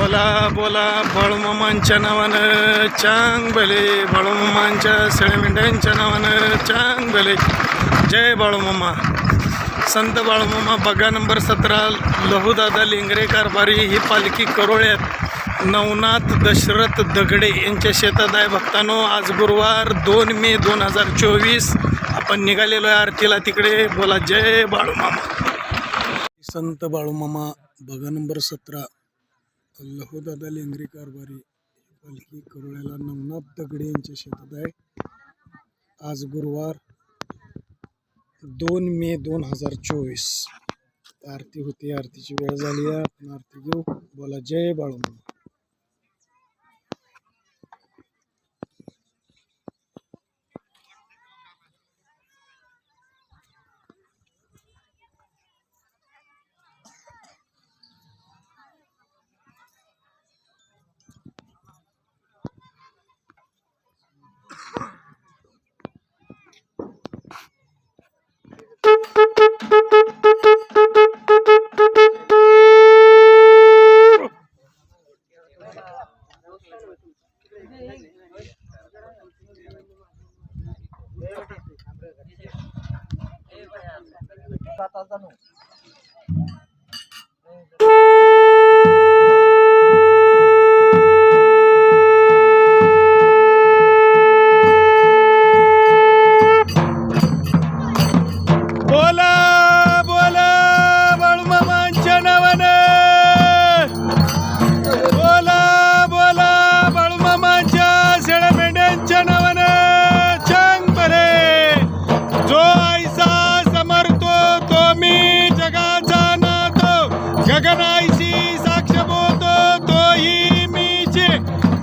बोला बोला बाळूमामांच्या नावानं चांग भले, बाळूमामांच्या सगळ्या मेंढ्यांच्या नावानं चांग भले. जय बाळूमामा. संत बाळूमामा बघा नंबर 17 लहूदादा लेंगरे कारभारी ही पालखी करोळ्यात नवनाथ दशरथ दगडे यांच्या शेतात आहे. भक्तांनो, आज गुरुवार 2 मे 2024 आपण निघालेलो आहे आरतीला तिकडे. बोला जय बाळूमामा. संत बाळूमामा बघा नंबर 17 लहूदादा लेंगरे कारभारी पालखी करोळ्याला नवनाथ दगडे यांच्या शेतात आहे. आज गुरुवार 2 मे 2024 आरती होती. आरतीची वेळ झाली आहे. आपण आरती घेऊ. बोला जय बाळूमामा.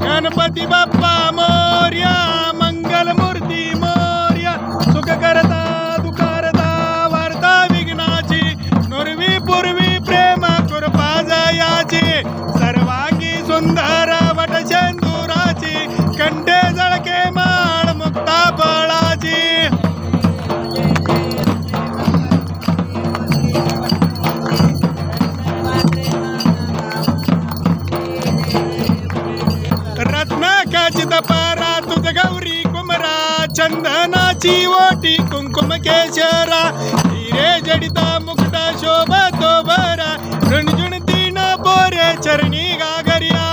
गणपती बाप्पा मोर्या, मंगलमूर्ती मोर्या, सुख करता दुःखहर्ता वार्ता विघ्नाची, नुरवी पूर्वी प्रेम कृपा जयाची, सर्वांगी सुंदर वटचंदुराची, कंठे जळके माळ मुक्ता फळाची. पारा तुझ गौरी कुमरा, चंदनाची ओटी कुंकुम केशरा, हिरे जडिता मुकुटा शोभतो बरा, झुणझुण तीन बोरे चरणी गागरिया.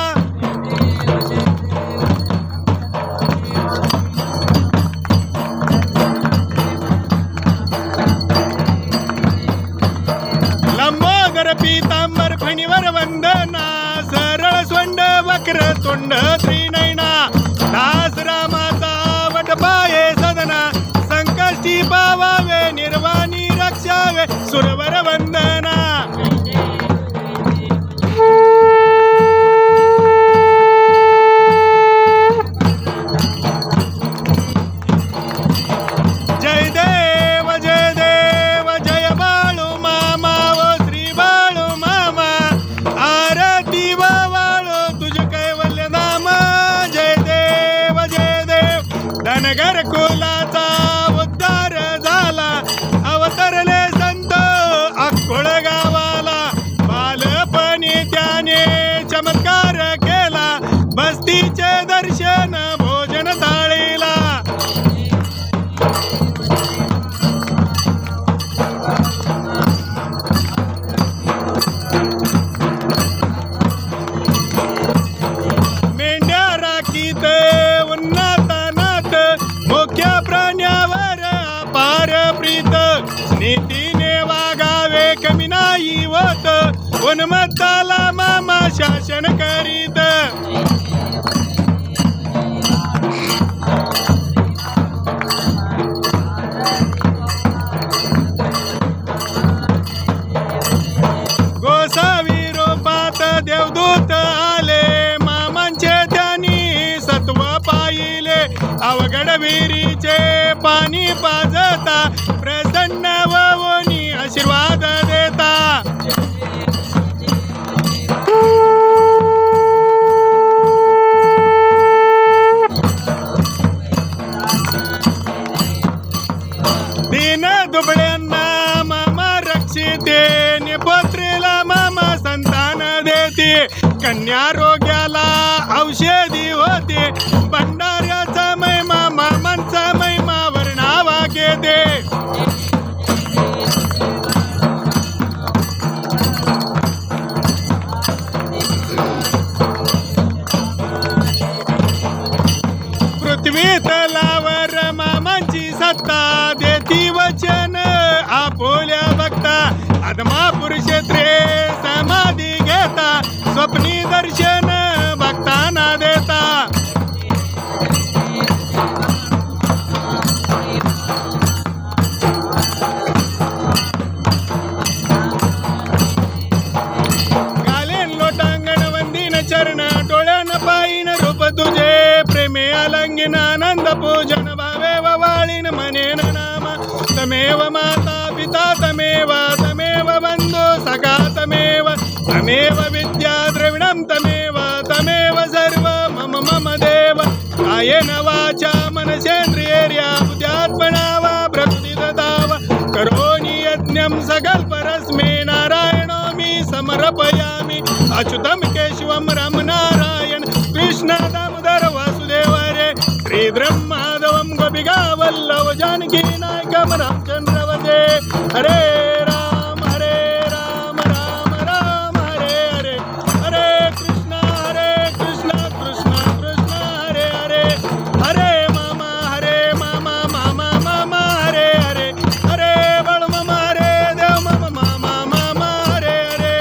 लंबोदर पीतांबर फणीवर वंदना, सरळ सोंड वक्र तोंड त्रिनयना, दास रामाचा वटपाये सदना, संकष्टी पावावे निर्वाणी रक्षावे सुरवर वंदना. जय देव जय देव जय बाळू मामा व श्री बाळू मामा, आरती वाळू तुझ कैवल्य नाम. जय देव जय देव. धनगर कुलाचा उद्धार झाला, अवतरले संत अक्कोळ गावाला, बालपणी त्याने चमत्कार केला, बस्तीचे दर्शन भोजन थाळीला. मेंढ्या राखीत उन्नातानात, मुख्य प्राण्यावर अपार प्रीत, नीतीने वागावे कमी नाही होत, उन्मत्ताला मामा शासन करीत. गोसावी रोपात देवदूत आले, मामांचे त्यांनी सत्व पाहिले, अवघड विहिरीचे पाणी पाजता, प्रसन्न ववोनी आशीर्वाद देता. दीन दुबळ्यांना मामा रक्षिते, निपुत्रीला मामा संतान देते, कन्या रोग्याला औषधी होते भंडाऱ्याचा महिमा मामांचा महिमा वर्णावा घेते पृथ्वी तलावर मामांची सत्ता देती वचन आपोल्या भक्ता आदमापूर क्षेत्रे समाधी घेता स्वप्नी दर्शन भक्तांना देता गालेन लोटांगण वंदीन चरण डोळ्यान पायीन रूप तुझे प्रेमे अलंगिन आनंद पूजन भावे ववाळीन मनेन नाम तमेव माता पिता तमेव तमेव बंधु सखा तमेव तमेव विद्या द्रविणं तमेव तमेव सर्व मम मम देव कायेन वाचा मनसेन्द्रियेर्या बुद्ध्यात्मना वा प्रकृति ददाव करोमि यज्ञं सकलपरस्मै नारायणो मी समर्पयामि अच्युतं केशवं राम नारायण कृष्ण दामोदर वासुदेव हरे श्रीधरं माधवं गोपिका वल्लभ जानकी नायकं रामचंद्र वदे हरे राम राम राम हरे हरे हरे कृष्ण कृष्ण कृष्ण हरे हरे हरे मामा मामा हरे हरे हरे बळ मामा हरे देव मामा मामा हरे हरे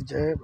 जय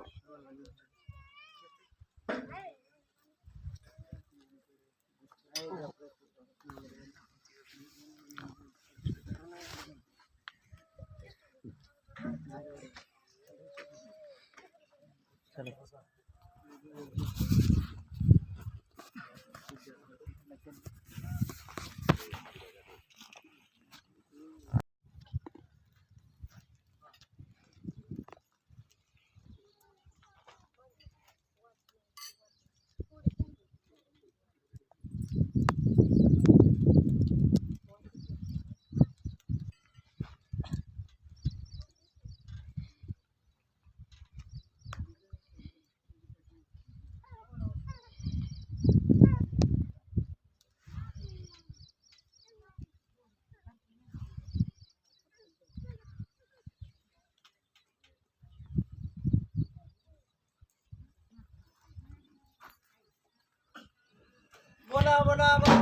बोला बोला बोला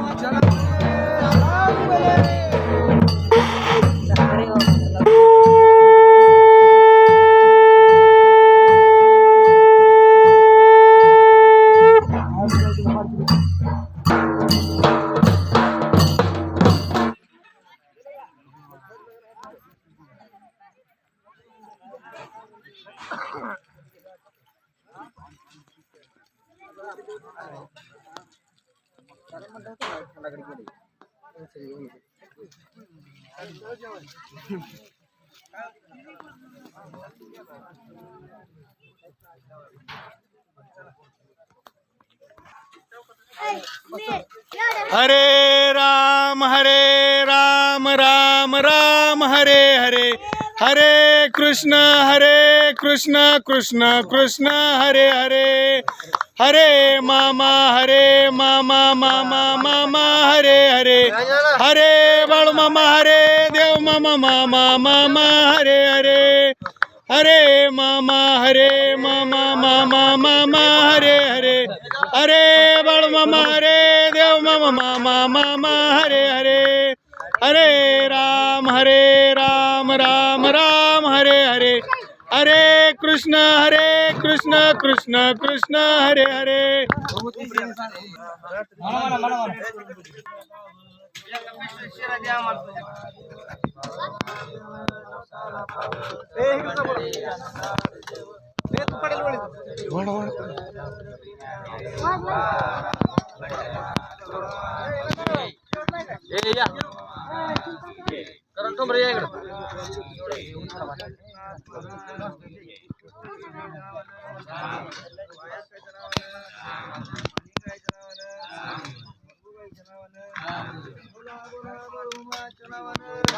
हरे राम राम राम हरे हरे हरे कृष्ण कृष्ण हरे कृष्ण कृष्ण कृष्ण हरे हरे हरे मामा मामा मामा हरे हरे हरे बाळू मामा हरे देव मामा मामा मामा हरे हरे हरे मामा मामा मामा हरे हरे हरे बाळू मामा हरे देव मामा मामा मामा हरे हरे हरे राम राम राम हरे हरे हरे कृष्ण कृष्ण कृष्ण हरे हरे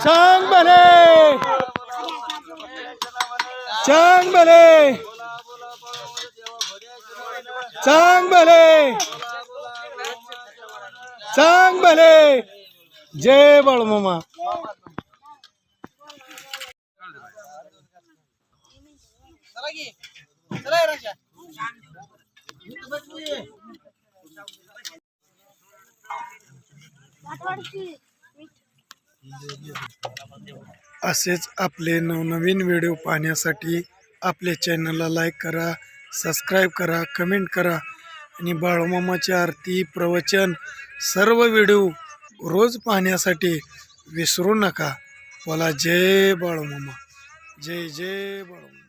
चांग भले चांग भले चांग भले चांग भले जय बाळूमामा चला की चला रक्षा असेच आपले नवनवीन व्हिडिओ पाहण्यासाठी आपल्या चॅनलला लाईक करा, सबस्क्राईब करा, कमेंट करा आणि बाळूमामाची आरती प्रवचन सर्व व्हिडिओ रोज पाहण्यासाठी विसरू नका. बोला जय बाळूमामा, जय जय बाळूमामा.